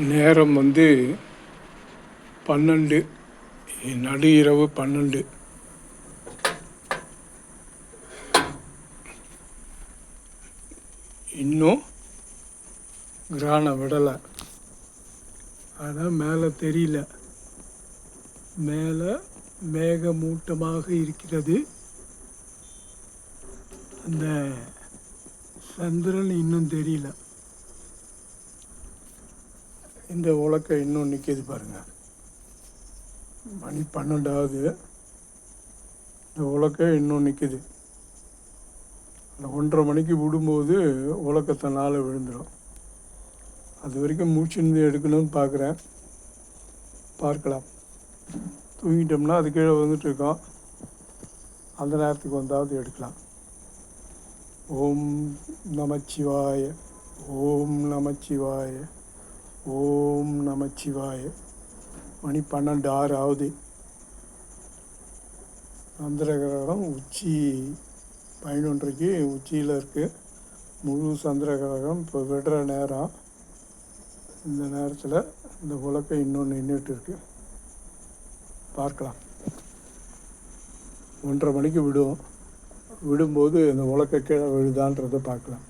நேரம் 12, நடு இரவு 12. இன்னும் கிரகணம் விடலை. ஆனால் மேலே தெரியல. மேலே மேகமூட்டமாக இருக்கிறது. அந்த சந்திரன் இன்னும் தெரியல. இந்த உலக்கை இன்னும் நிற்கிது பாருங்கள். மணி 12ஆகுது. இந்த உலக்கை இன்னும் நிற்கிது. அந்த 1:30 மணிக்கு விடும்போது உலக்கத்தை நாளை விழுந்துடும். அது வரைக்கும் மூச்சிருந்து எடுக்கணும்னு பார்க்குறேன். பார்க்கலாம். தூங்கிட்டோம்னா அது கீழே வந்துட்டுருக்கோம். அந்த நேரத்துக்கு வந்தாவது எடுக்கலாம். ஓம் நமச்சிவாய, ஓம் நமச்சிவாய, ஓம் நமச்சிவாய. மணி 12:06 ஆகுது. சந்திர கிரகணம் உச்சி 11:30க்கு உச்சியில் இருக்குது. முழு சந்திர கிரகணம் இப்போ விடுற நேரம். இந்த நேரத்தில் இந்த உலக்கை இன்னும் நின்றுட்டு இருக்கு. பார்க்கலாம். 1:30 மணிக்கு விடும்போது இந்த உலக்கை கீழே விழுதான்றதை பார்க்கலாம்.